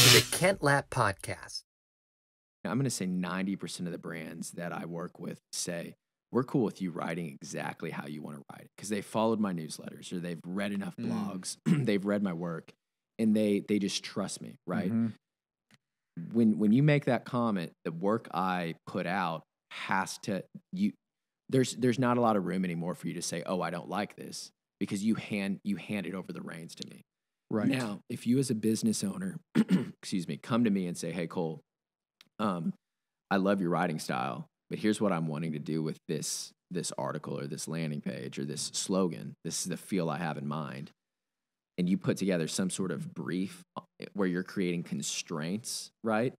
to the Kent Lapp Podcast. I'm going to say 90% of the brands that I work with say, we're cool with you writing exactly how you want to write it because they followed my newsletters or they've read enough blogs, they've read my work, and they just trust me, right? When you make that comment, the work I put out has to there's not a lot of room anymore for you to say, oh, I don't like this, because you hand it over the reins to me. Right. Now, if you as a business owner, excuse me, come to me and say, hey, Cole, I love your writing style, but here's what I'm wanting to do with this article or this landing page or this slogan. This is the feel I have in mind. And you put together some sort of brief where you're creating constraints, right?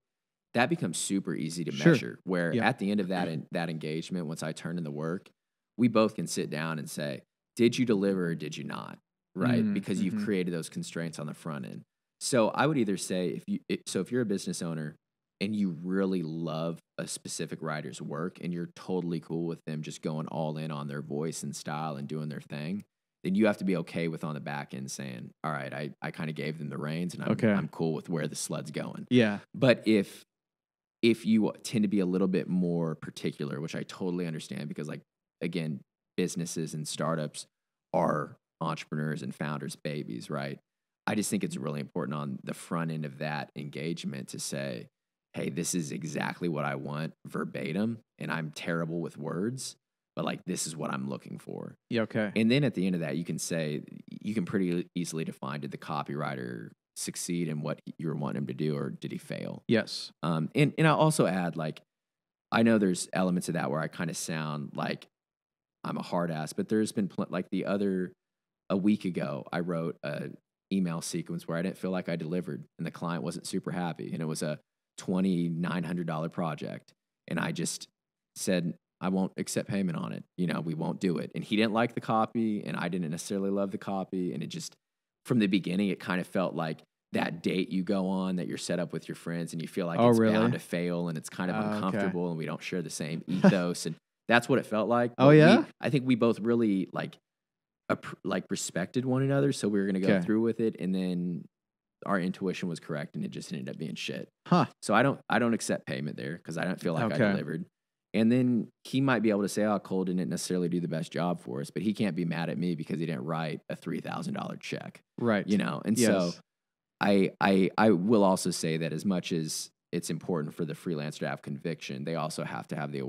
That becomes super easy to measure, where at the end of that engagement, once I turn in the work, we both can sit down and say, did you deliver or did you not, right? Because you've created those constraints on the front end. So I would either say, if you're a business owner and you really love a specific writer's work and you're totally cool with them just going all in on their voice and style and doing their thing, then you have to be okay with on the back end saying, all right, I kind of gave them the reins and I'm cool with where the sled's going. Yeah. But if you tend to be a little bit more particular, which I totally understand, because like, again, businesses and startups are entrepreneurs and founders' babies, right? I just think it's really important on the front end of that engagement to say, hey, this is exactly what I want verbatim, and I'm terrible with words, but like, this is what I'm looking for. Yeah, okay. And then at the end of that, you can say, you can pretty easily define, did the copywriter succeed in what you were wanting him to do, or did he fail? Yes. And I'll also add, like, I know there's elements of that where I kind of sound like I'm a hard ass, but there's been a week ago, I wrote a email sequence where I didn't feel like I delivered and the client wasn't super happy. And it was a $2,900 project. And I just said, I won't accept payment on it. We won't do it. And he didn't like the copy and I didn't necessarily love the copy. And it just, from the beginning, it kind of felt like that date you go on that you're set up with your friends and you feel like it's bound to fail and it's kind of uncomfortable and we don't share the same ethos. And that's what it felt like. But I think we both really respected one another. So we were going to go through with it. And then our intuition was correct and it just ended up being shit. So I don't accept payment there because I don't feel like I delivered. And then he might be able to say, oh, Cole didn't necessarily do the best job for us, but he can't be mad at me because he didn't write a $3,000 check. Right. And so I will also say that as much as it's important for the freelancer to have conviction, they also have to have the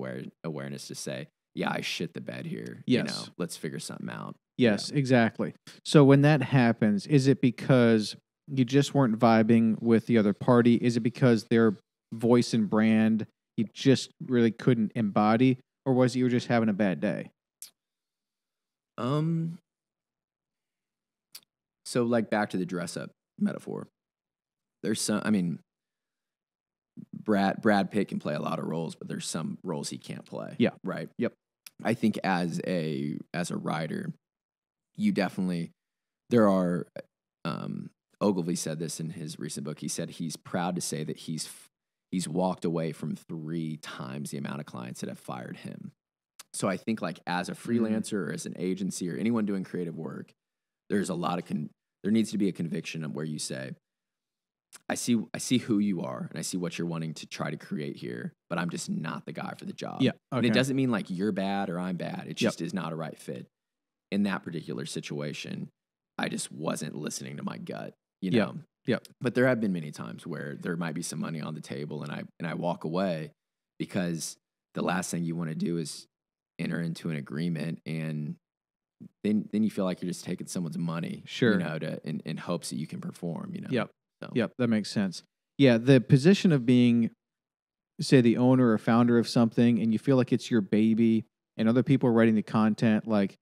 awareness to say, yeah, I shit the bed here. Yes. Let's figure something out. Yes, exactly. So when that happens, is it because you just weren't vibing with the other party? Is it because their voice and brand you just really couldn't embody? Or was it you were just having a bad day? So like back to the dress up metaphor. There's some, Brad Pitt can play a lot of roles, but there's some roles he can't play. Yeah. Right. Yep. I think as a writer, you definitely, there are, Ogilvy said this in his recent book. He said he's proud to say that he's walked away from 3 times the amount of clients that have fired him. So I think like as a freelancer or as an agency or anyone doing creative work, there's a lot of, there needs to be a conviction of where you say, I see who you are and I see what you're wanting to try to create here, but I'm just not the guy for the job. Yeah. Okay. And it doesn't mean like you're bad or I'm bad. It just is not a right fit. In that particular situation, I just wasn't listening to my gut, Yeah. But there have been many times where there might be some money on the table and I walk away because the last thing you want to do is enter into an agreement and then you feel like you're just taking someone's money, in hopes that you can perform, Yep. So. Yep, that makes sense. Yeah, the position of being, say, the owner or founder of something, and you feel like it's your baby, and other people are writing the content. Like,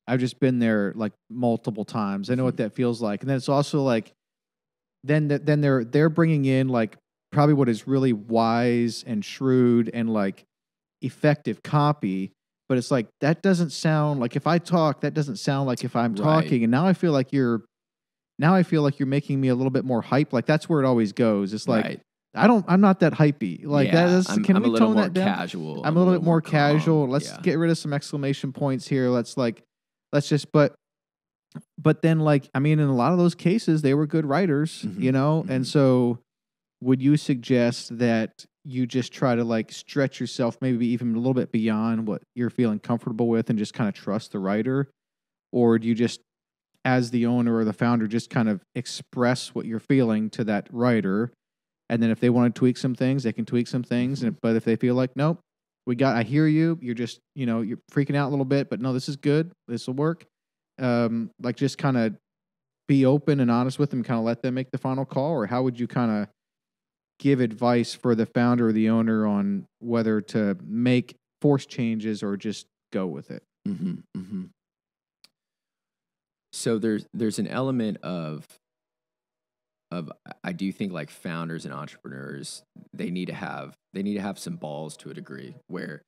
I've just been there like multiple times. I know what that feels like, and then it's also like, then they're bringing in like probably what is really wise and shrewd and like effective copy, but it's like that doesn't sound like if I talk, that doesn't sound like if I'm talking, and now I feel like you're making me a little bit more hype. Like that's where it always goes. It's like I'm not that hypey. Like can we tone that down? Casual. I'm a little bit more casual. Let's get rid of some exclamation points here. But But then, like, I mean, in a lot of those cases, they were good writers, Mhm, you know? And mhm. so would you suggest that you just try to like stretch yourself maybe even a little bit beyond what you're feeling comfortable with and just kind of trust the writer? Or do you just, as the owner or the founder, just kind of express what you're feeling to that writer? And then if they want to tweak some things, they can tweak some things. Mhm. But if they feel like, nope, I hear you, you're just, you're freaking out a little bit, but no, this is good. This will work. Like just kind of be open and honest with them, kind of let them make the final call? Or how would you kind of give advice for the founder or the owner on whether to make force changes or just go with it? Mhm, mhm. So there's an element of I do think like founders and entrepreneurs, they need to have some balls to a degree, where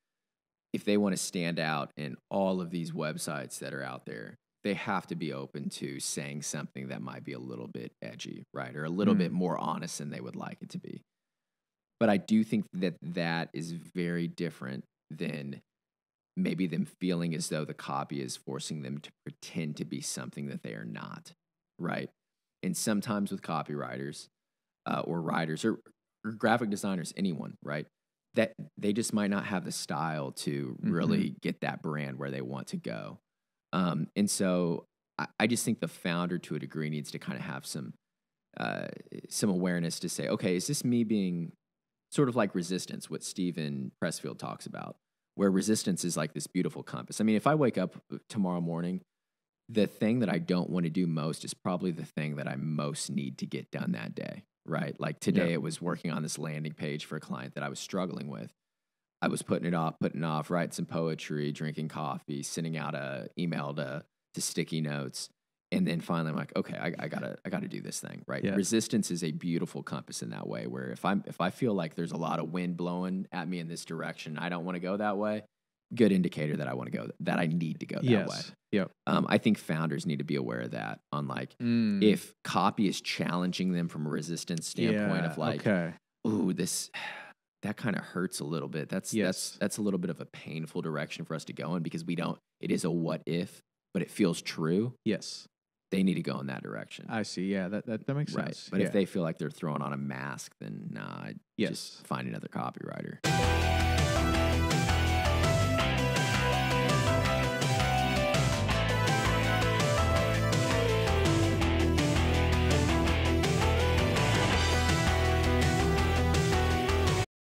if they want to stand out in all of these websites that are out there, they have to be open to saying something that might be a little bit edgy, right? Or a little bit Mm. more honest than they would like it to be. But I do think that that is very different than maybe them feeling as though the copy is forcing them to pretend to be something that they are not, right? And sometimes with copywriters, or writers, or graphic designers, anyone, right? That they just might not have the style to Mhm. really get that brand where they want to go. And so I just think the founder, to a degree, needs to kind of have uh, some awareness to say, okay, is this me being sort of like resistance, what Stephen Pressfield talks about, where resistance is like this beautiful compass. I mean, if I wake up tomorrow morning, the thing that I don't want to do most is probably the thing that I most need to get done that day, right? Like Yeah. today, it was working on this landing page for a client that I was struggling with. I was putting it off, writing some poetry, drinking coffee, sending out a email to sticky notes. And then finally I'm like, okay, I gotta do this thing, right? Yeah. Resistance is a beautiful compass in that way, where if I feel like there's a lot of wind blowing at me in this direction, I don't want to go that way, good indicator that I need to go that way. Yes. Yep. I think founders need to be aware of that, on like, Mm. if copy is challenging them from a resistance standpoint Yeah. of like, Okay. ooh, this that kind of hurts a little bit. That's that's Yes. that's a little bit of a painful direction for us to go in, because we don't. It is a what if, but it feels true. Yes. They need to go in that direction, I see. Yeah. That makes right? sense. But Yeah. if they feel like they're throwing on a mask, then nah, Yes. just find another copywriter.